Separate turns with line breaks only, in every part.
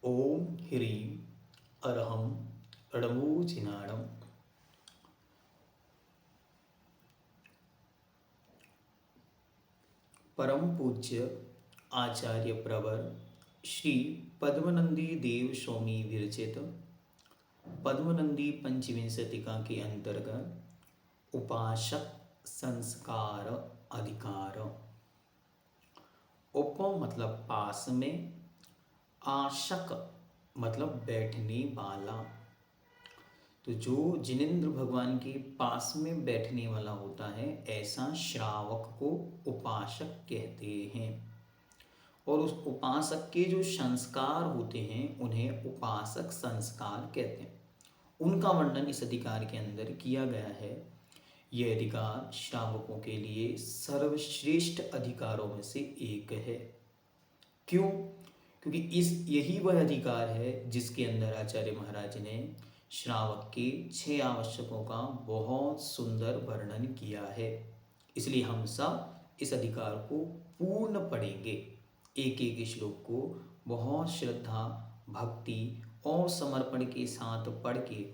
ओम ह्रीं अरहं णमोजिनाणं परम पूज्य आचार्य प्रवर श्री पद्मनंदी देव स्वामी विरचित पद्मनंदी पंचविंशतिका के अंतर्गत उपासक संस्कार अधिकार। उप मतलब पास में, आशक मतलब बैठने वाला। तो जो जिनेंद्र भगवान के पास में बैठने वाला होता है ऐसा श्रावक को उपासक कहते हैं। और उस उपासक के जो संस्कार होते हैं उन्हें उपासक संस्कार कहते हैं। उनका वर्णन इस अधिकार के अंदर किया गया है। यह अधिकार श्रावकों के लिए सर्वश्रेष्ठ अधिकारों में से एक है। क्यों? क्योंकि यही वह अधिकार है जिसके अंदर आचार्य महाराज ने श्रावक के 6 आवश्यकों का बहुत सुंदर वर्णन किया है। इसलिए हम सब इस अधिकार को पूर्ण पढ़ेंगे। एक एक श्लोक को बहुत श्रद्धा, भक्ति और समर्पण के साथ पढ़ के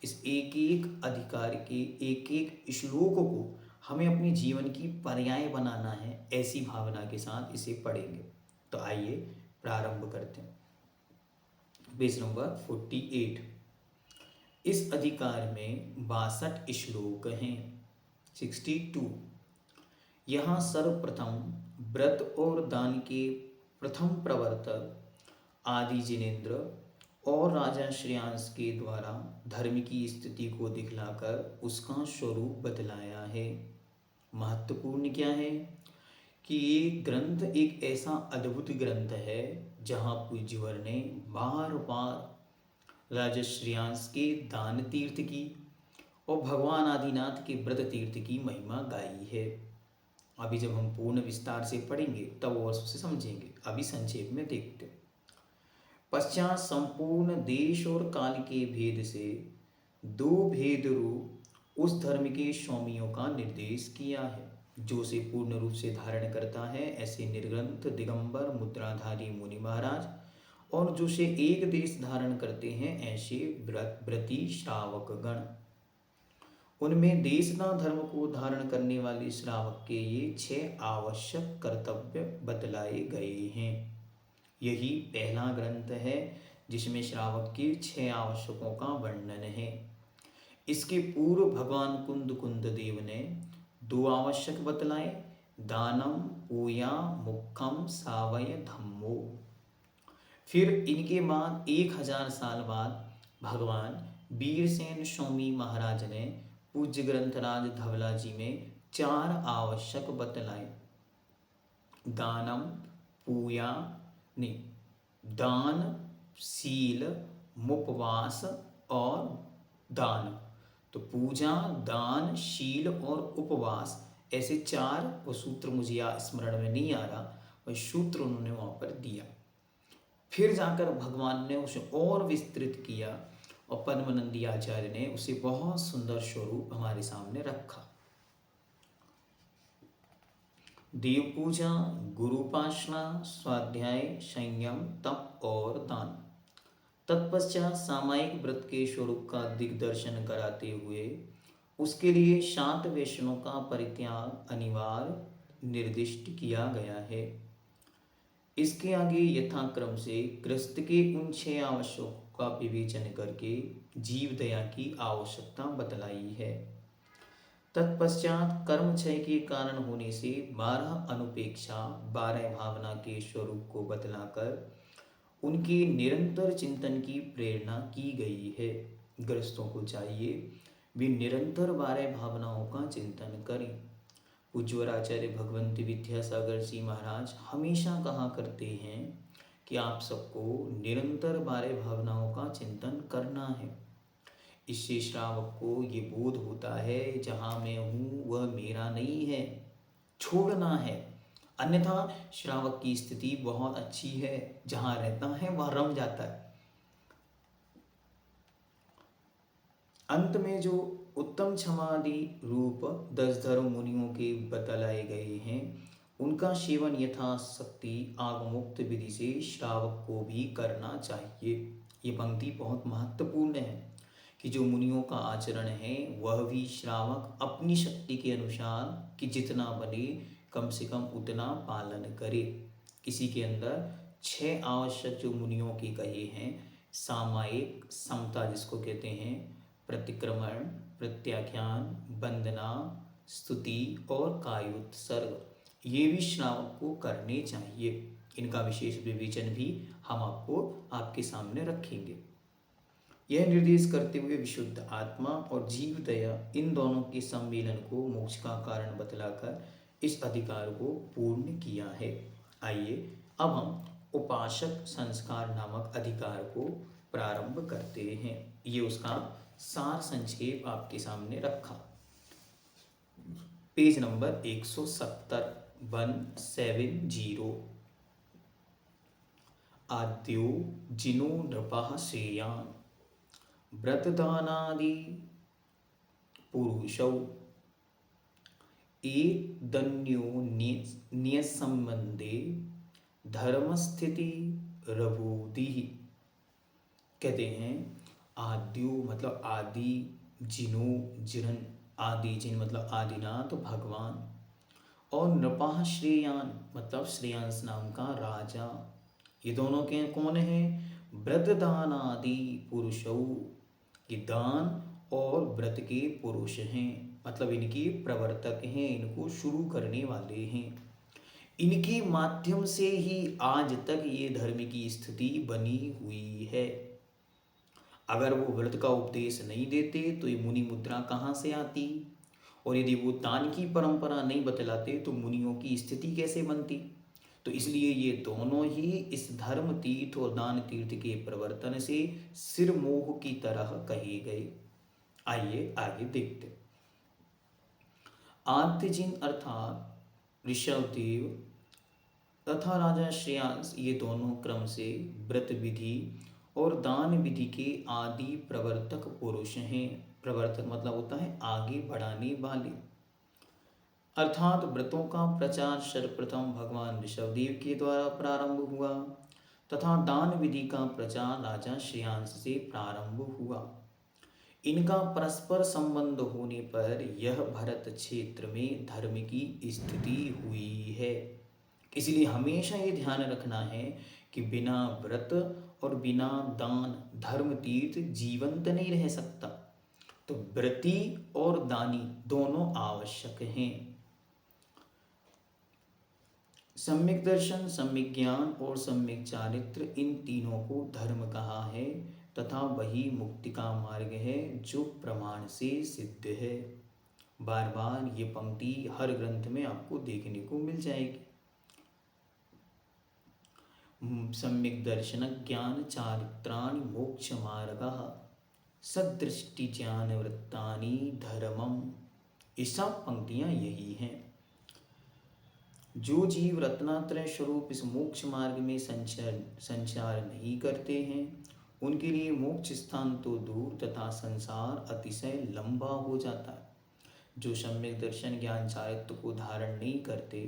इस एक एक अधिकार के एक एक श्लोकों को हमें अपने जीवन की पर्याय बनाना है। ऐसी भावना के साथ इसे पढ़ेंगे। तो आइए प्रारंभ करते हैं। Page number 48। इस अधिकार में 62 श्लोक हैं। 62। यहाँ सर्वप्रथम व्रत और दान के प्रथम प्रवर्तक आदि जिनेन्द्र और राजा श्रेयांश के द्वारा धर्म की स्थिति को दिखलाकर उसका स्वरूप बतलाया है। महत्वपूर्ण क्या है कि ये ग्रंथ एक ऐसा अद्भुत ग्रंथ है जहाँ पूज्यवर ने बार बार राजा श्रेयांश के दान तीर्थ की और भगवान आदिनाथ के व्रत तीर्थ की महिमा गाई है। अभी जब हम पूर्ण विस्तार से पढ़ेंगे तब और उसे समझेंगे। अभी संक्षेप में देखते हैं। पश्चात संपूर्ण देश और काल के भेद से 2 भेद रूप उस धर्म के स्वामियों का निर्देश किया है। जो से पूर्ण रूप से धारण करता है ऐसे निर्ग्रंथ दिगंबर मुद्राधारी मुनि महाराज, और जो से एक देश धारण करते हैं ऐसे व्रती श्रावक गण। उनमें देशना धर्म को धारण करने वाले श्रावक के ये 6 आवश्यक कर्तव्य बतलाए गए हैं। यही पहला ग्रंथ है जिसमें श्रावक के 6 आवश्यकों का वर्णन है। इसके पूर्व भगवान कुंद देव ने 2 आवश्यक बतलाए, दानम पूया मुखम सावय धम्मो। फिर इनके बाद 1000 साल बाद भगवान वीरसेन स्वामी महाराज ने पूज्य ग्रंथराज धवला जी में 4 आवश्यक बतलाए। दानम पूया ने दान, शील, मुपवास और दान। तो पूजा, दान, शील और उपवास ऐसे 4 वो सूत्र मुझे स्मरण में नहीं आ रहा, वह सूत्र उन्होंने वहाँ पर दिया। फिर जाकर भगवान ने उसे और विस्तृत किया और पद्मनंदी आचार्य ने उसे बहुत सुंदर स्वरूप हमारे सामने रखा। देव पूजा, गुरुपासना, स्वाध्याय, संयम, तप और दान। तत्पश्चात सामायिक व्रत के स्वरूप का दिग्दर्शन कराते हुए उसके लिए 7 व्यसनों का परित्याग अनिवार्य निर्दिष्ट किया गया है। इसके आगे यथाक्रम से गृहस्थ के उन 6 आवश्यकों का विवेचन करके जीव दया की आवश्यकता बतलाई है। तत्पश्चात कर्म क्षय के कारण होने से 12 अनुपेक्षा 12 भावना के स्वरूप को बतलाकर उनके निरंतर चिंतन की प्रेरणा की गई है। गृहस्थों को चाहिए वे निरंतर 12 भावनाओं का चिंतन करें। पूज्य आचार्य भगवंत विद्यासागर जी महाराज हमेशा कहा करते हैं कि आप सबको निरंतर 12 भावनाओं का चिंतन करना है। इससे श्रावक को ये बोध होता है जहाँ मैं हूँ वह मेरा नहीं है, छोड़ना है। अन्यथा श्रावक की स्थिति बहुत अच्छी है, जहाँ रहता है वह रम जाता है। अंत में जो उत्तम क्षमादि रूप 10 धर्म मुनियों के बतलाए गए हैं उनका सेवन यथाशक्ति आगमुक्त विधि से श्रावक को भी करना चाहिए। ये पंक्ति बहुत महत्वपूर्ण है कि जो मुनियों का आचरण है वह भी श्रावक अपनी शक्ति के अनुसार कि जितना बने कम से कम उतना पालन करे। किसी के अंदर 6 आवश्यक जो मुनियों के कहे हैं, सामायिक समता जिसको कहते हैं, प्रतिक्रमण, प्रत्याख्यान, वंदना, स्तुति और कायोत्सर्ग, ये भी श्रावक को करने चाहिए। इनका विशेष विवेचन भी हम आपको आपके सामने रखेंगे। यह निर्देश करते हुए विशुद्ध आत्मा और जीव दया इन दोनों के सम्मेलन को मोक्ष का कारण बतलाकर इस अधिकार को पूर्ण किया है। आइए अब हम उपासक संस्कार नामक अधिकार को प्रारंभ करते हैं। ये उसका सार संक्षेप आपके सामने रखा। Page number 170, 170। आद्यो जिनो नृपः श्रेयान् व्रतदानादि पुरुषौ एतदन्यो न्यसंबंधे धर्मस्थिति रभूदिः। कहते हैं आद्यो मतलब आदि, जिनो जिन, आदि जिन मतलब आदिनाथ भगवान, और नृपः श्रेयान मतलब श्रेयांस नाम का राजा। ये दोनों के कौन हैं? व्रतदान आदि पुरुषौ, ये दान और व्रत के पुरुष हैं, मतलब इनके प्रवर्तक हैं, इनको शुरू करने वाले हैं। इनके माध्यम से ही आज तक ये धर्म की स्थिति बनी हुई है। अगर वो व्रत का उपदेश नहीं देते तो ये मुनि मुद्रा कहाँ से आती, और यदि वो दान की परंपरा नहीं बतलाते तो मुनियों की स्थिति कैसे बनती। तो इसलिए ये दोनों ही इस धर्म तीर्थ और दान तीर्थ के प्रवर्तन से सिरमोह की तरह कहे गए। आइए आगे देखते। आद्यजिन अर्थात ऋषभदेव तथा राजा श्रेयांस, ये दोनों क्रम से व्रत विधि और दान विधि के आदि प्रवर्तक पुरुष हैं। प्रवर्तक मतलब होता है आगे बढ़ाने वाले, अर्थात व्रतों का प्रचार सर्वप्रथम भगवान ऋषभदेव के द्वारा प्रारंभ हुआ तथा दान विधि का प्रचार राजा श्रेयांस से प्रारंभ हुआ। इनका परस्पर संबंध होने पर यह भरत क्षेत्र में धर्म की स्थिति हुई है। इसलिए हमेशा ये ध्यान रखना है कि बिना व्रत और बिना दान धर्म तीर्थ जीवंत नहीं रह सकता। तो व्रती और दानी दोनों आवश्यक हैं। सम्यक दर्शन, सम्यक ज्ञान और सम्यक चारित्र, इन तीनों को धर्म कहा है तथा वही मुक्ति का मार्ग है जो प्रमाण से सिद्ध है। बार बार ये पंक्ति हर ग्रंथ में आपको देखने को मिल जाएगी। सम्यक दर्शन ज्ञान चारित्राणि मोक्ष मार्गः सदृष्टि ज्ञान वृत्तानि धर्मम। ये सब पंक्तियां यही हैं। जो जीव रत्नात्रय स्वरूप इस मोक्ष मार्ग में संचार नहीं करते हैं उनके लिए मोक्ष स्थान तो दूर तथा संसार अतिशय लंबा हो जाता है। जो सम्यक दर्शन ज्ञान चारित्र को धारण नहीं करते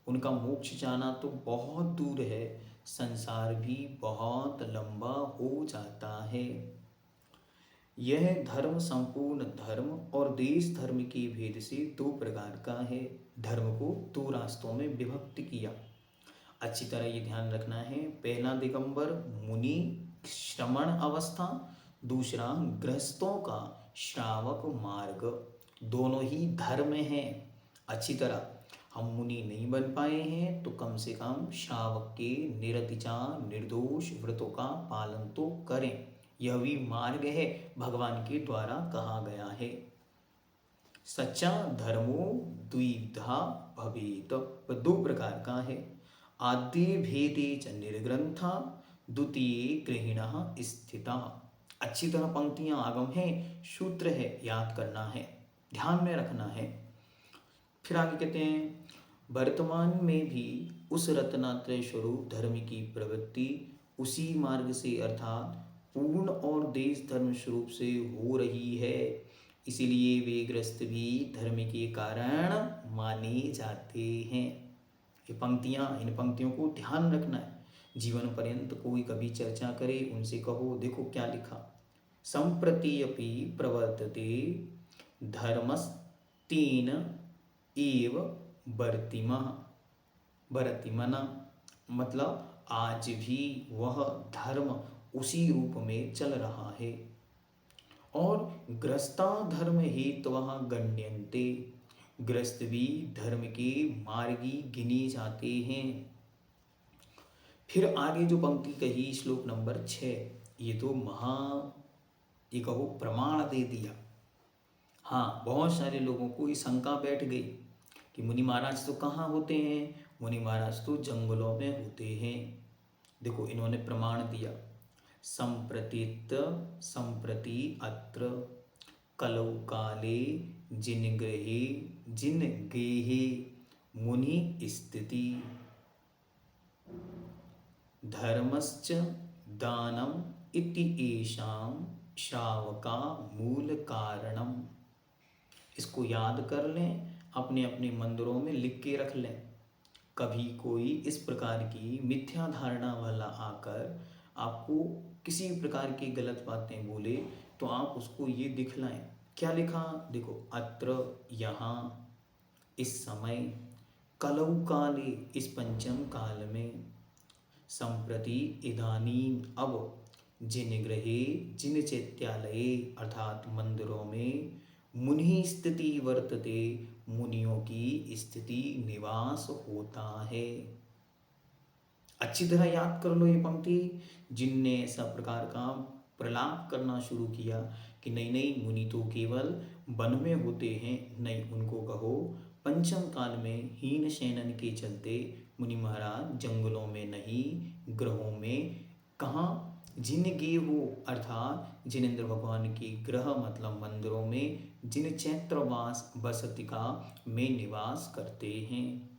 उनका मोक्ष जाना तो बहुत दूर है, संसार भी बहुत लंबा हो जाता है। यह धर्म संपूर्ण धर्म और देश धर्म के भेद से 2 प्रकार का है। धर्म को 2 रास्तों में विभक्त किया। अच्छी तरह ये ध्यान रखना है। पहला दिगंबर मुनि श्रमण अवस्था, दूसरा गृहस्थों का श्रावक मार्ग। दोनों ही धर्म हैं। अच्छी तरह हम मुनि नहीं बन पाए हैं तो कम से कम श्रावक के निरतिचार निर्दोष व्रतों का पालन तो करें। यह भी मार्ग है, भगवान के द्वारा कहा गया है। सच्चा धर्मो द्विधा भवेत, 2 प्रकार का है। आद्य भेदे च निर्ग्रंथा द्वितीय गृहिणः स्थिता। अच्छी तरह पंक्तियां आगम है, सूत्र है, याद करना है, ध्यान में रखना है। फिर आगे कहते हैं वर्तमान में भी उस रत्नात्रय स्वरूप धर्म की प्रवृत्ति उसी मार्ग से अर्थात पूर्ण और देश धर्म स्वरूप से हो रही है। इसीलिए वे ग्रस्त भी धर्म के कारण माने जाते हैं। ये पंक्तियाँ, इन पंक्तियों को ध्यान रखना है। जीवन पर्यंत कोई कभी चर्चा करे, उनसे कहो देखो क्या लिखा। संप्रति अपि प्रवर्तते धर्मस्तेन एव वर्तिमना, मतलब आज भी वह धर्म उसी रूप में चल रहा है। और ग्रस्ता धर्म हेतवः गण्यन्ते, ग्रस्त भी धर्म के मार्गी गिने जाते हैं। फिर आगे जो पंक्ति कही श्लोक नंबर 6, ये तो ये कहो प्रमाण दे दिया। हाँ, बहुत सारे लोगों को ये शंका बैठ गई कि मुनि महाराज तो कहाँ होते हैं, मुनि महाराज तो जंगलों में होते हैं। देखो इन्होंने प्रमाण दिया, संप्रति अत्र कलौ काले जिन गेहे मुनि स्थिति धर्मश्च दानम इति एषाम श्रावका मूल कारणम। इसको याद कर लें, अपने अपने मंदिरों में लिख के रख लें। कभी कोई इस प्रकार की मिथ्या धारणा वाला आकर आपको किसी प्रकार की गलत बातें बोले तो आप उसको ये दिखलाएं। क्या लिखा देखो, अत्र यहाँ, इस समय, कलौ काले इस पंचम काल में, संप्रति इदानीं अब, जिन गृहे जिन चैत्यालये अर्थात मंदिरों में, मुनि स्थिति वर्तते मुनियों की स्थिति निवास होता है। अच्छी तरह याद कर लो ये पंक्ति। जिनने ऐसा प्रकार का प्रलाप करना शुरू किया कि नहीं नहीं मुनि तो केवल वन में होते हैं, नहीं, उनको कहो पंचम काल में हीन शयनन के चलते मुनि महाराज जंगलों में नहीं, ग्रहों में, कहाँ, जिन गे वो अर्थात जिनेंद्र भगवान की ग्रह मतलब मंदिरों में, जिन चैत्रवास बसतिका में निवास करते हैं।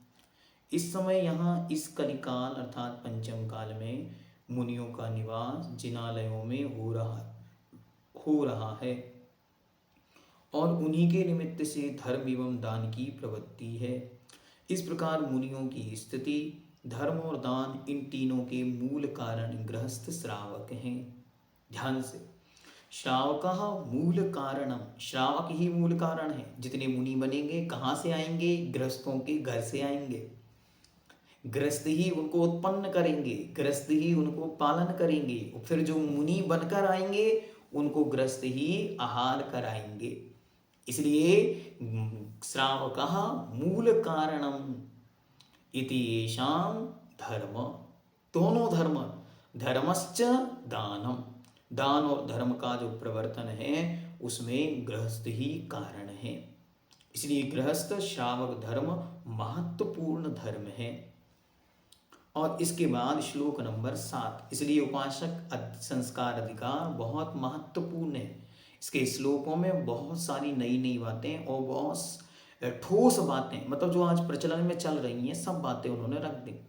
इस समय यहाँ इस कलिकाल अर्थात पंचम काल में मुनियों का निवास जिनालयों में हो रहा है और उन्हीं के निमित्त से धर्म एवं दान की प्रवृत्ति है। इस प्रकार मुनियों की स्थिति, धर्म और दान, इन तीनों के मूल कारण गृहस्थ श्रावक हैं। ध्यान से, श्रावक मूल कारणम, श्रावक ही मूल कारण है। जितने मुनि बनेंगे कहाँ से आएंगे? गृहस्थों के घर से आएंगे। गृहस्थ ही उनको उत्पन्न करेंगे, गृहस्थ ही उनको पालन करेंगे, और फिर जो मुनि बनकर आएंगे उनको गृहस्थ ही आहार कराएंगे। इसलिए श्रावकः मूल कारणम इति येषां धर्म, दोनों धर्म, धर्मश्च दानम, दान और धर्म का जो प्रवर्तन है उसमें गृहस्थ ही कारण है। इसलिए गृहस्थ श्रावक धर्म महत्वपूर्ण धर्म है। और इसके बाद श्लोक नंबर 7, इसलिए उपासक संस्कार अधिकार बहुत महत्वपूर्ण है। इसके श्लोकों में बहुत सारी नई नई बातें और बहुत ठोस बातें, मतलब जो आज प्रचलन में चल रही हैं सब बातें उन्होंने रख दी।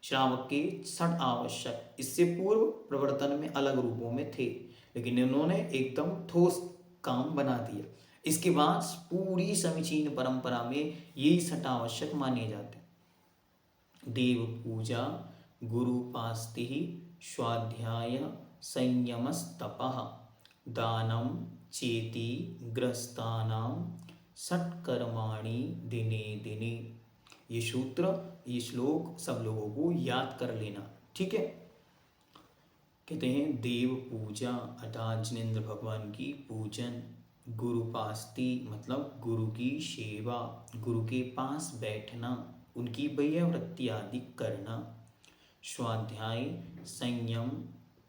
श्रावक के 6 आवश्यक, इससे पूर्व प्रवर्तन में अलग रूपों में थे, लेकिन इन्होंने एकदम ठोस काम बना दिया। इसके बाद पूरी समीचीन परंपरा में यही 6 आवश्यक माने जाते हैं। देव पूजा, गुरुपास्ति, स्वाध्याय, संयमस्तपः, दानम चेति गृहस्थानां षट्कर्माणि दिने दिने। ये सूत्र, ये श्लोक सब लोगों को याद कर लेना, ठीक है। कहते हैं देव पूजा अर्थात जिनेंद्र भगवान की पूजन, गुरुपास्ति मतलब गुरु की सेवा, गुरु के पास बैठना, उनकी वैयावृत्ति आदि करना, स्वाध्याय, संयम,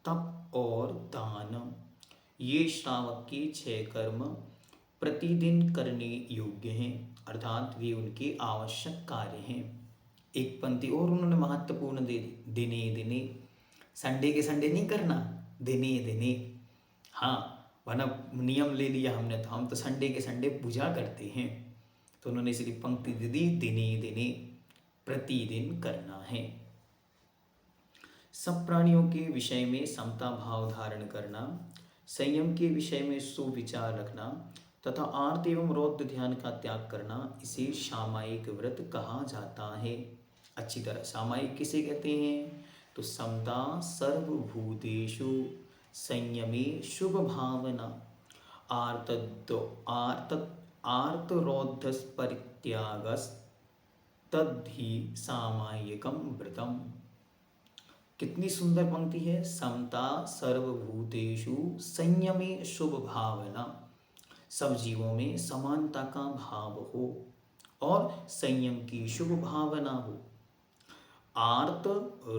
तप और दान, ये श्रावक के 6 कर्म प्रतिदिन करने योग्य हैं, अर्थात वे उनके आवश्यक कार्य हैं। एक पंक्ति और उन्होंने महत्वपूर्ण दे दी, दिने दिने, संडे के संडे नहीं करना, दिने दिने। हाँ, वरना नियम ले लिया हमने, तो हम तो संडे के संडे पूजा करते हैं, तो उन्होंने इसलिए पंक्ति दे दी, दिने दिने, प्रतिदिन करना है। सब प्राणियों के विषय में समता भाव धारण करना, संयम के विषय में सुविचार रखना तथा आर्त एवं रौद्र ध्यान का त्याग करना, इसे सामायिक व्रत कहा जाता है। अच्छी तरह सामायिक किसे कहते हैं? तो समता सर्वभूतेषु संयमे शुभ भावना आर्तद्दो आर्त आर्तरोद्धस परित्यागस तद्धि सामायिकम व्रतम। कितनी सुंदर पंक्ति है। समता सर्वभूतेषु संयमे शुभ भावना, सब जीवों में समानता का भाव हो और संयम की शुभ भावना हो। आर्त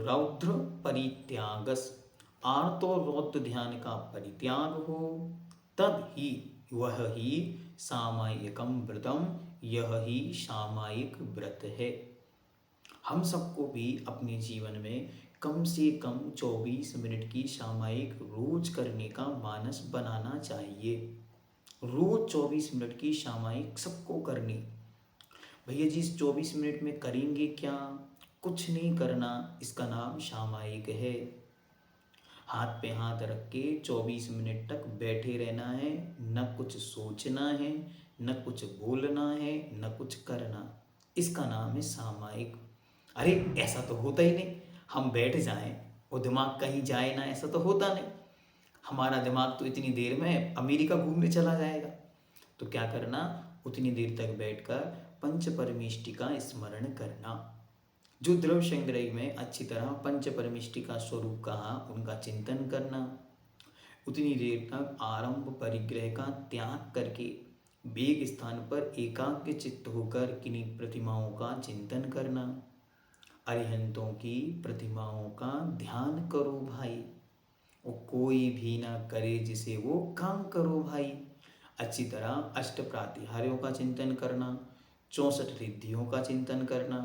रौद्र परित्यागस, आर्त और रौद्र ध्यान का परित्याग हो। तद ही, वह ही सामायिकम व्रतम, यह ही सामायिक व्रत है। हम सबको भी अपने जीवन में कम से कम 24 मिनट की सामायिक रोज करने का मानस बनाना चाहिए। रोज 24 मिनट की सामायिक सबको करनी। भैया जी इस 24 मिनट में करेंगे क्या? कुछ नहीं करना, इसका नाम सामायिक है। हाथ पे हाथ रख के 24 मिनट तक बैठे रहना है, न कुछ सोचना है, न कुछ बोलना है, न कुछ करना, इसका नाम है सामायिक। अरे ऐसा तो होता ही नहीं, हम बैठ जाएं और दिमाग कहीं जाए ना, ऐसा तो होता नहीं। हमारा दिमाग तो इतनी देर में अमेरिका घूमने चला जाएगा। तो क्या करना, उतनी देर तक बैठकर पंच परमेष्टि का स्मरण करना। जो द्रव्य संग्रह में अच्छी तरह पंच परमेष्टि का स्वरूप कहा, उनका चिंतन करना। उतनी देर तक आरंभ परिग्रह का त्याग करके एक स्थान पर एकाग्र चित्त होकर किन्हीं प्रतिमाओं का चिंतन करना। अरिहंतों की प्रतिमाओं का ध्यान करो भाई, वो कोई भी ना करे जिसे वो काम करो भाई। अच्छी तरह अष्ट प्रातिहार्यों का चिंतन करना, 64 रिद्धियों का चिंतन करना,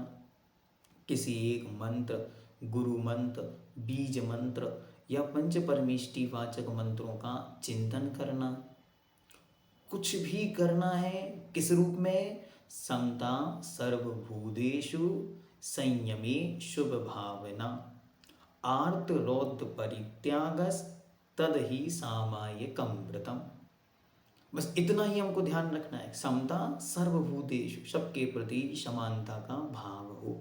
किसी एक मंत्र, गुरु मंत्र, बीज मंत्र या पंच परमेष्टि वाचक मंत्रों का चिंतन करना। कुछ भी करना है, किस रूप में? समता सर्वभूतेषु संयमे शुभ भावना आर्त रौद्र परित्यागस तद ही सामायिकम व्रतम। बस इतना ही हमको ध्यान रखना है। समता सर्वभूतेषु, सबके प्रति समानता का भाव हो।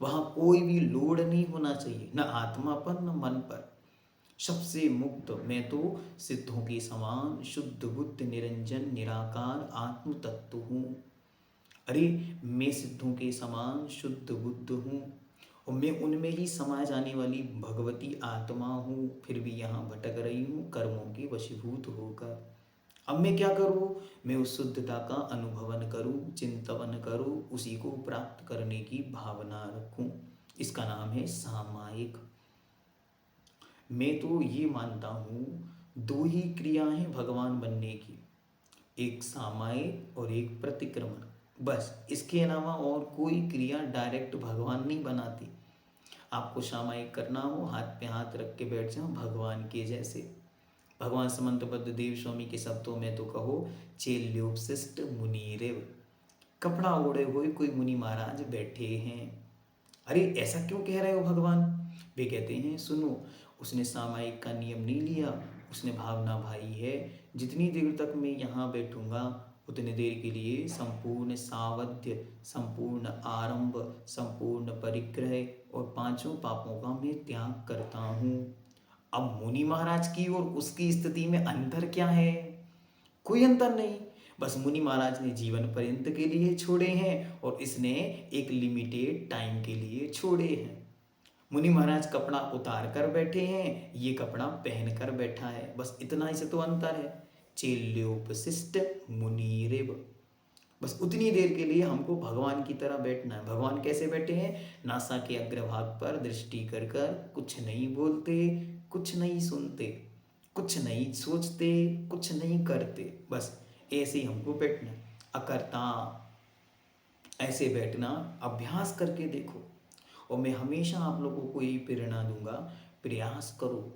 वहाँ कोई भी लोड नहीं होना चाहिए, न आत्मा पर न मन पर। सबसे मुक्त, मैं तो सिद्धों के समान शुद्ध बुद्ध निरंजन निराकार आत्म तत्व हूँ। अरे मैं सिद्धों के समान शुद्ध बुद्ध हूँ और मैं उनमें ही समाये जाने वाली भगवती आत्मा हूँ, फिर भी यहाँ भटक रही हूँ कर्मों के वशीभूत होकर। अब मैं क्या करूँ? मैं उस शुद्धता का अनुभवन करूँ, चिंतन करूँ, उसी को प्राप्त करने की भावना रखूँ। इसका नाम है सामायिक। मैं तो ये मानता हूँ, दो ही क्रिया हैं भगवान बनने की, एक सामायिक और एक प्रतिक्रमण। बस इसके अलावा और कोई क्रिया डायरेक्ट भगवान नहीं बनाती। आपको सामायिक करना हो, हाथ पे हाथ रख के बैठ जाओ भगवान के जैसे। भगवान समंतबद्ध देव स्वामी के शब्दों में तो कहो, चेल्योपशिष्ट मुनिरेव, कपड़ा ओढ़े हुए कोई मुनि महाराज बैठे हैं। अरे ऐसा क्यों कह रहे हो भगवान? वे कहते हैं सुनो, उसने सामायिक का नियम नहीं लिया, उसने भावना भाई है, जितनी देर तक मैं यहाँ बैठूंगा उतनी देर के लिए संपूर्ण सावध्य, संपूर्ण आरंभ, संपूर्ण परिग्रह और पांचों पापों का मैं त्याग करता हूँ। अब मुनि महाराज की और उसकी स्थिति में अंतर क्या है? कोई अंतर नहीं। बस मुनि महाराज ने जीवन पर्यंत के लिए छोड़े हैं और इसने एक लिमिटेड टाइम के लिए छोड़े हैं। मुनि महाराज कपड़ा उतार कर बैठे हैं, ये कपड़ा पहन कर बैठा है, बस इतना ही से तो अंतर है। चेल्योपशिष्ट मुनिरेव, बस उतनी देर के लिए हमको भगवान की तरह बैठना है। भगवान कैसे बैठे हैं? नासा के अग्रभाग पर दृष्टि कर कर, कुछ नहीं बोलते, कुछ नहीं सुनते, कुछ नहीं सोचते, कुछ नहीं करते, बस ऐसे ही हमको बैठना है। अकर्ता ऐसे बैठना अभ्यास करके देखो। और मैं हमेशा आप लोगों को यही प्रेरणा दूंगा, प्रयास करो।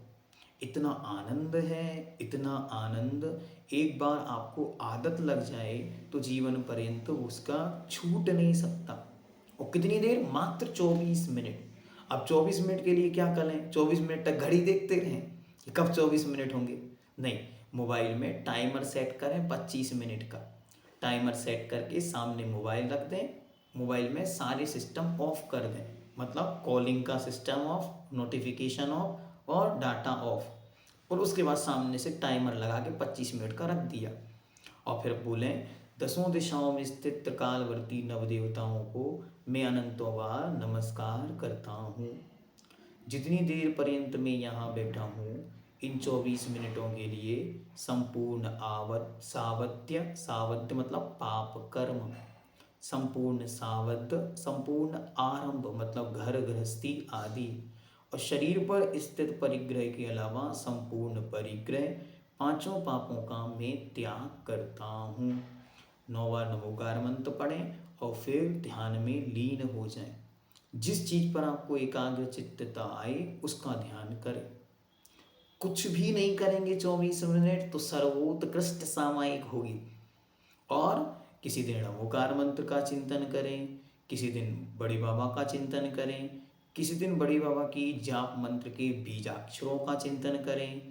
इतना आनंद है, इतना आनंद, एक बार आपको आदत लग जाए तो जीवन पर्यंत उसका छूट नहीं सकता। और कितनी देर? मात्र 24 मिनट। अब 24 मिनट के लिए क्या करें? 24 मिनट तक घड़ी देखते रहें? कब 24 मिनट होंगे? नहीं, मोबाइल में टाइमर सेट करें 25 मिनट का। टाइमर सेट करके सामने मोबाइल रख दें, मोबाइल में सारे सिस्टम ऑफ कर दें, मतलब कॉलिंग का सिस्टम ऑफ, नोटिफिकेशन ऑफ और डाटा ऑफ। और उसके बाद सामने से टाइमर लगा के 25 मिनट का रख दिया। और फिर बोलें, दसों दिशाओं में स्थित त्रिकालवर्ती नवदेवताओं को मैं अनंतों बार नमस्कार करता हूँ। जितनी देर पर्यंत मैं यहाँ बैठा हूँ, इन 24 मिनटों के लिए संपूर्ण सावध्य मतलब पाप कर्म, संपूर्ण संपूर्ण आरंभ मतलब घर गृहस्थी आदि, और शरीर पर स्थित परिग्रह के अलावा संपूर्ण परिग्रह पांचों पापों का मैं त्याग करता हूँ। 9वां नमोकार मंत्र पढ़ें और फिर ध्यान में लीन हो जाएं। जिस चीज पर आपको एकाग्र चित्तता आए उसका ध्यान करें। कुछ भी नहीं करेंगे 24 मिनट तो सर्वोत्कृष्ट सामायिक होगी। और किसी दिन नमोकार मंत्र का चिंतन करें, किसी दिन बड़े बाबा का चिंतन करें, किसी दिन बड़े बाबा की जाप मंत्र के बीजाक्षरों का चिंतन करें,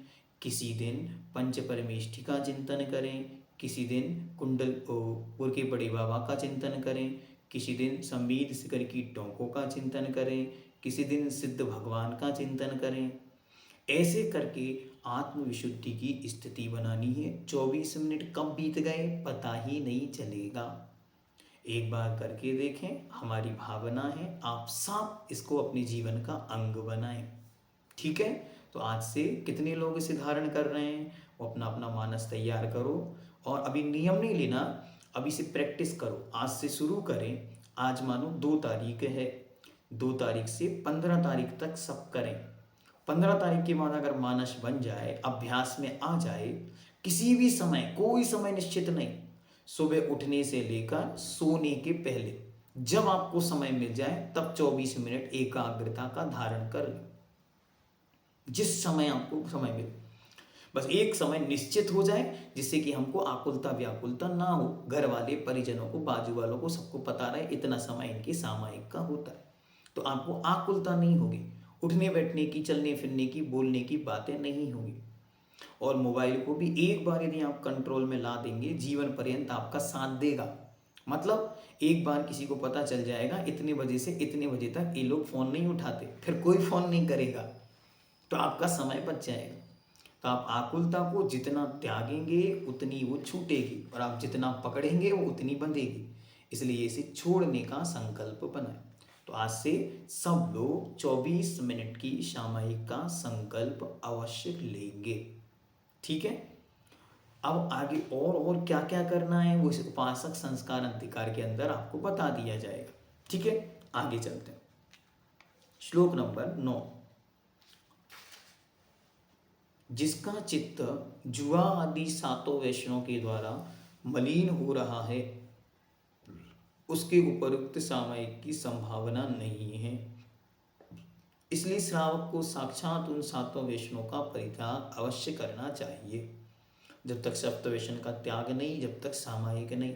किसी दिन पंच परमेष्ठी का चिंतन करें, किसी दिन कुंडल के बड़े बाबा का चिंतन करें, किसी दिन संबीत शिखर की टोंकों का चिंतन करें, किसी दिन सिद्ध भगवान का चिंतन करें। ऐसे करके आत्मविशुद्धि की स्थिति बनानी है। 24 मिनट कब बीत गए पता ही नहीं चलेगा। एक बार करके देखें, हमारी भावना है आप सब इसको अपने जीवन का अंग बनाएं। ठीक है, तो आज से कितने लोग इसे धारण कर रहे हैं वो अपना अपना मानस तैयार करो। और अभी नियम नहीं लेना, अभी से प्रैक्टिस करो। आज से शुरू करें। आज मानो 2 तारीख है, 2 तारीख से 15 तारीख तक सब करें। 15 तारीख के बाद अगर मानस बन जाए, अभ्यास में आ जाए, किसी भी समय, कोई समय निश्चित नहीं, सुबह उठने से लेकर सोने के पहले जब आपको समय मिल जाए तब 24 मिनट एकाग्रता का धारण कर लें। जिस समय आपको समय मिले, बस एक समय निश्चित हो जाए जिससे कि हमको आकुलता व्याकुलता ना हो। घर वाले, परिजनों को, बाजू वालों को, सबको पता रहे इतना समय इनके सामायिक का होता है, तो आपको आकुलता नहीं होगी। उठने बैठने की, चलने फिरने की, बोलने की बातें नहीं होंगी। और मोबाइल को भी एक बार यदि आप कंट्रोल में ला देंगे, जीवन पर्यंत आपका साथ देगा। मतलब एक बार किसी को पता चल जाएगा इतने बजे से इतने बजे तक ये लोग फ़ोन नहीं उठाते, फिर कोई फ़ोन नहीं करेगा, तो आपका समय बच जाएगा। तो आप आकुलता को जितना त्यागेंगे उतनी वो छूटेगी, और आप जितना पकड़ेंगे वो उतनी बंधेगी। इसलिए इसे छोड़ने का संकल्प बनाएं। तो आज से सब लोग 24 मिनट की सामायिक का संकल्प अवश्य लेंगे। ठीक है, अब आगे और क्या क्या करना है वो इस उपासक संस्कार अधिकार के अंदर आपको बता दिया जाएगा। ठीक है, आगे चलते हैं। श्लोक नंबर 9। जिसका चित्त जुआ आदि 7 वैष्णव के द्वारा मलिन हो रहा है उसके उपरुक्त सामायिक की संभावना नहीं है। इसलिए श्रावक को साक्षात उन 7 वैष्णव का परित्याग अवश्य करना चाहिए। जब तक सप्तवैष्णव का त्याग नहीं, जब तक सामायिक नहीं।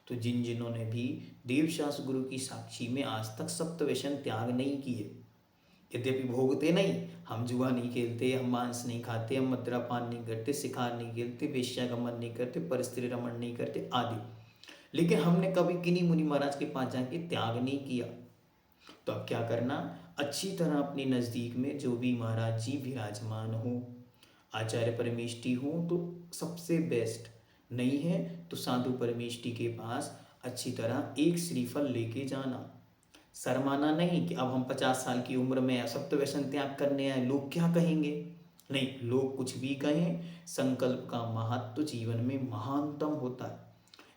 तो जिन्होंने भी देवशास्त्र गुरु की साक्षी में आज तक सप्तवैष्णव त्याग नहीं किए, यद्यपि भोगते नहीं, हम जुआ नहीं खेलते, हम मांस नहीं खाते, हम मद्रापान नहीं करते, शिकार नहीं खेलते, वेश्यागमन नहीं करते, परस्त्री रमण नहीं करते आदि, लेकिन हमने कभी किन्हीं मुनि महाराज के पास जाके त्याग नहीं किया। तो अब क्या करना, अच्छी तरह अपने नज़दीक में जो भी महाराज जी विराजमान हो, आचार्य परमेष्ठी हो तो सबसे बेस्ट, नहीं है तो साधु परमेष्ठी के पास अच्छी तरह एक श्रीफल लेके जाना। शर्माना नहीं कि अब हम 50 साल की उम्र में सप्तव्यसन त्याग करने आए, लोग क्या कहेंगे। नहीं, लोग कुछ भी कहें, संकल्प का महत्व जीवन में महानतम होता है।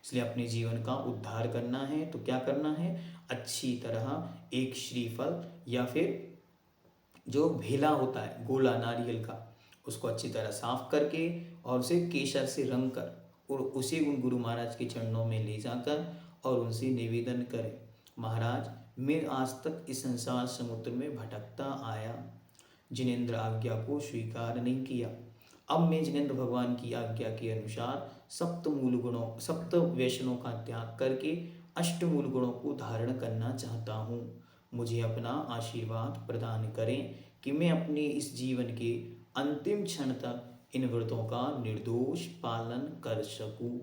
इसलिए अपने जीवन का उद्धार करना है तो क्या करना है, अच्छी तरह एक श्रीफल या फिर जो भेला होता है गोला नारियल का, उसको अच्छी तरह साफ करके और उसे केसर से रंग कर और उसे उन गुरु महाराज के चरणों में ले जाकर और उनसे निवेदन करें, महाराज मैं आज तक इस संसार समुद्र में भटकता आया, जिनेंद्र आज्ञा को स्वीकार नहीं किया। अब मैं जिनेंद्र भगवान की आज्ञा के अनुसार सप्त वैष्णवों का त्याग करके अष्टमूल गुणों को धारण करना चाहता हूँ। मुझे अपना आशीर्वाद प्रदान करें कि मैं अपने इस जीवन के अंतिम क्षण तक इन व्रतों का निर्दोष पालन कर सकूं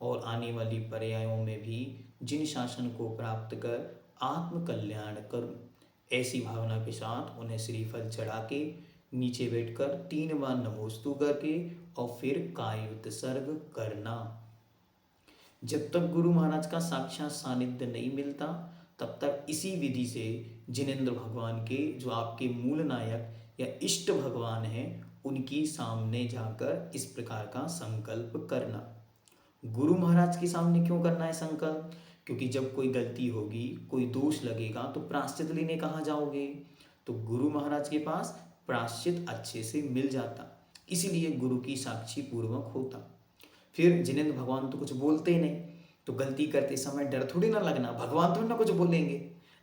और आने वाली पर्यायों में भी जिन शासन को प्राप्त कर आत्म कल्याण करूं। ऐसी भावना के साथ उन्हें श्रीफल चढ़ा के नीचे बैठकर 3 बार नमोस्तु करके और फिर कायोत्सर्ग करना। जब तक गुरु महाराज का साक्षात सानिध्य नहीं मिलता तब तक इसी विधि से जिनेंद्र भगवान के जो आपके मूल नायक या इष्ट भगवान हैं उनकी सामने जाकर इस प्रकार का संकल्प करना। गुरु महाराज के सामने क्यों करना है संकल्प? क्योंकि जब कोई गलती होगी, कोई दोष लगेगा तो प्रायश्चित लेने कहाँ जाओगे? तो गुरु महाराज के पास प्रायश्चित अच्छे से मिल जाता, इसीलिए गुरु की साक्षी पूर्वक होता। फिर जिनेंद्र भगवान तो कुछ बोलते ही नहीं, तो गलती करते समय डर थोड़ी ना लगना, भगवान थोड़ी ना कुछ बोलेंगे,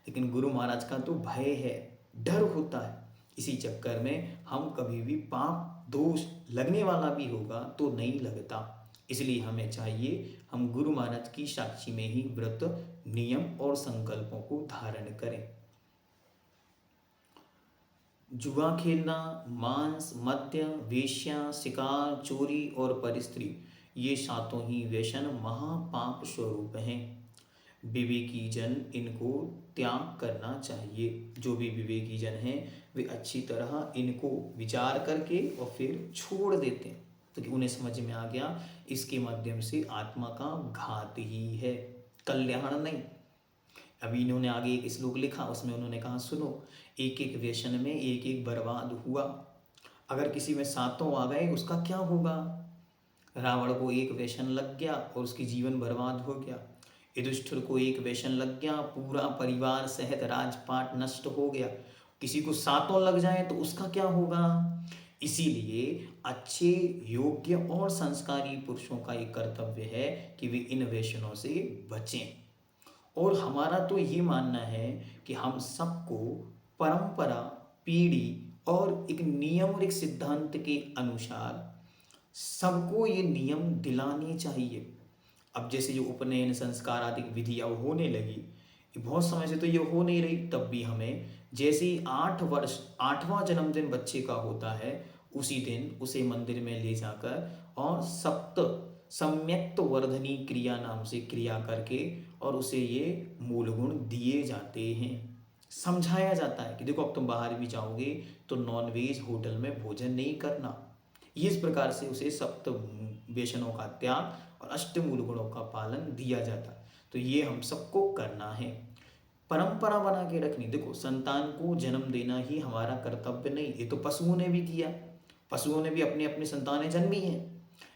लेकिन गुरु महाराज का तो भय है, डर होता है। इसी चक्कर में हम कभी भी पाप दोष लगने वाला भी होगा तो नहीं लगता। इसलिए हमें चाहिए हम गुरु महाराज की साक्षी में ही व्रत, नियम और संकल्पों को धारण करें। जुआ खेलना, मांस, मद्य, वेश्या, शिकार, चोरी और परिस्त्री, ये सातों ही व्यसन महापाप स्वरूप हैं। विवेकी जन इनको त्याग करना चाहिए। जो भी विवेकी जन हैं वे अच्छी तरह इनको विचार करके और फिर छोड़ देते हैं, तो कि उन्हें समझ में आ गया इसके माध्यम से आत्मा का घात ही है, कल्याण नहीं। अभी इन्होंने आगे एक श्लोक लिखा, उसमें उन्होंने कहा सुनो, एक एक व्यसन में एक एक बर्बाद हुआ। अगर किसी में सातों आ गए उसका क्या होगा? रावण को एक व्यसन लग गया और उसकी जीवन बर्बाद हो गया। युधिष्ठिर को एक व्यसन लग गया, पूरा परिवार सहित राजपाट नष्ट हो गया। किसी को सातों लग जाए तो उसका क्या होगा? इसीलिए अच्छे, योग्य और संस्कारी पुरुषों का एक कर्तव्य है कि वे इन व्यसनों से बचें। और हमारा तो ये मानना है कि हम सबको परंपरा, पीढ़ी और एक नियम और एक सिद्धांत के अनुसार सबको ये नियम दिलाने चाहिए। अब जैसे जो उपनयन संस्कार आदि विधि अब होने लगी, बहुत समय से तो ये हो नहीं रही, तब भी हमें जैसे ही 8 वर्ष 8वां जन्मदिन बच्चे का होता है उसी दिन उसे मंदिर में ले जाकर और सप्त सम्यक्त वर्धनी क्रिया नाम से क्रिया करके और उसे ये मूल गुण दिए जाते हैं। समझाया जाता है कि देखो अब तुम बाहर भी जाओगे तो नॉनवेज होटल में भोजन नहीं करना। ये इस प्रकार से उसे सप्त व्यसनों का त्याग और अष्टमूल गुणों का पालन दिया जाता। तो ये हम सबको करना है, परंपरा बना के रखनी। देखो संतान को जन्म देना ही हमारा कर्तव्य नहीं, ये तो पशुओं ने भी किया, पशुओं ने भी अपने अपने संतानें जन्मी हैं।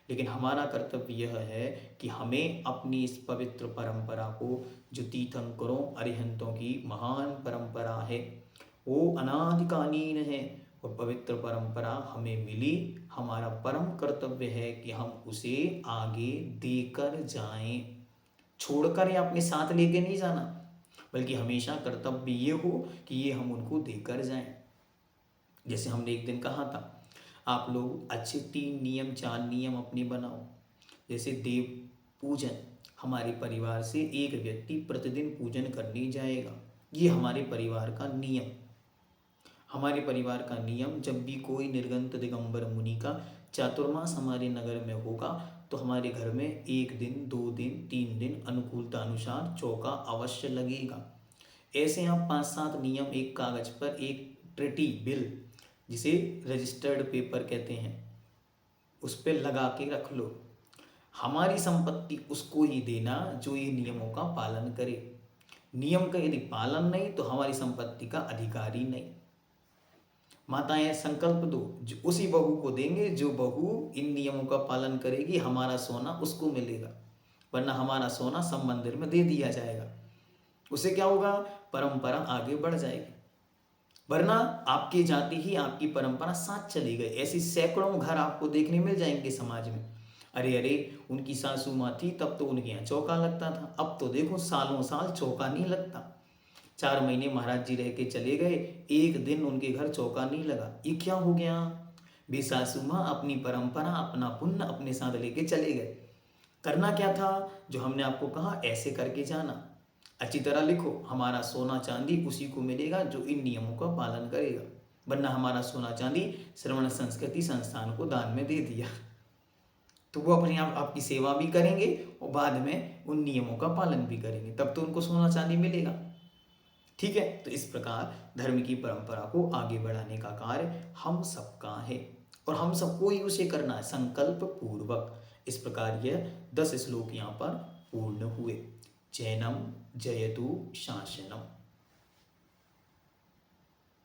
लेकिन हमारा कर्तव्य यह है कि हमें अपनी इस पवित्र परंपरा को, जो तीर्थंकरों अरिहंतों की महान परंपरा है, वो अनादिकालीन है और पवित्र परंपरा हमें मिली, हमारा परम कर्तव्य है कि हम उसे आगे देकर जाएं। छोड़कर या अपने साथ लेके नहीं जाना, बल्कि हमेशा कर्तव्य ये हो कि ये हम उनको देकर जाएं। जैसे हमने एक दिन कहा था, आप लोग अच्छे 3 नियम 4 नियम अपने बनाओ। जैसे देव पूजन, हमारे परिवार से एक व्यक्ति प्रतिदिन पूजन करने जाएगा, ये हमारे परिवार का नियम। हमारे परिवार का नियम, जब भी कोई निर्गंत दिगंबर मुनि का चातुर्मास हमारे नगर में होगा तो हमारे घर में 1 दिन 2 दिन 3 दिन अनुकूलता अनुसार चौका अवश्य लगेगा। ऐसे आप 5-7 नियम एक कागज पर, एक ट्रिटी बिल जिसे रजिस्टर्ड पेपर कहते हैं, उस पर लगा के रख लो। हमारी संपत्ति उसको ही देना जो ये नियमों का पालन करे। नियम का यदि पालन नहीं तो हमारी संपत्ति का अधिकारी नहीं। माताएं संकल्प दो, जो उसी बहू को देंगे जो बहू इन नियमों का पालन करेगी, हमारा सोना उसको मिलेगा, वरना हमारा सोना सब मंदिर में दे दिया जाएगा। उससे क्या होगा? परंपरा आगे बढ़ जाएगी, वरना आपकी जाति ही आपकी परंपरा साथ चली गई। ऐसी सैकड़ों घर आपको देखने मिल जाएंगे समाज में। अरे अरे उनकी सासू माँ थी तब तो उनके यहाँ चौका लगता था, अब तो देखो सालों साल चौका नहीं लगता। 4 महीने महाराज जी रह के चले गए, 1 दिन उनके घर चौका नहीं लगा। ये क्या हो गया? वे सासू माँ अपनी परंपरा, अपना पुण्य अपने साथ लेके चले गए। करना क्या था? जो हमने आपको कहा ऐसे करके जाना। अच्छी तरह लिखो, हमारा सोना चांदी उसी को मिलेगा जो इन नियमों का पालन करेगा, वरना हमारा सोना चांदी श्रवण संस्कृति संस्थान को दान में दे दिया। तो वो अपने आप आपकी सेवा भी करेंगे और बाद में उन नियमों का पालन भी करेंगे, तब तो उनको सोना चांदी मिलेगा। ठीक है, तो इस प्रकार धर्म की परंपरा को आगे बढ़ाने का कार्य हम सबका है और हम सबको ही उसे करना है संकल्प पूर्वक। इस प्रकार यह 10 श्लोक यहाँ पर पूर्ण हुए। जैनम जयतु शासनम।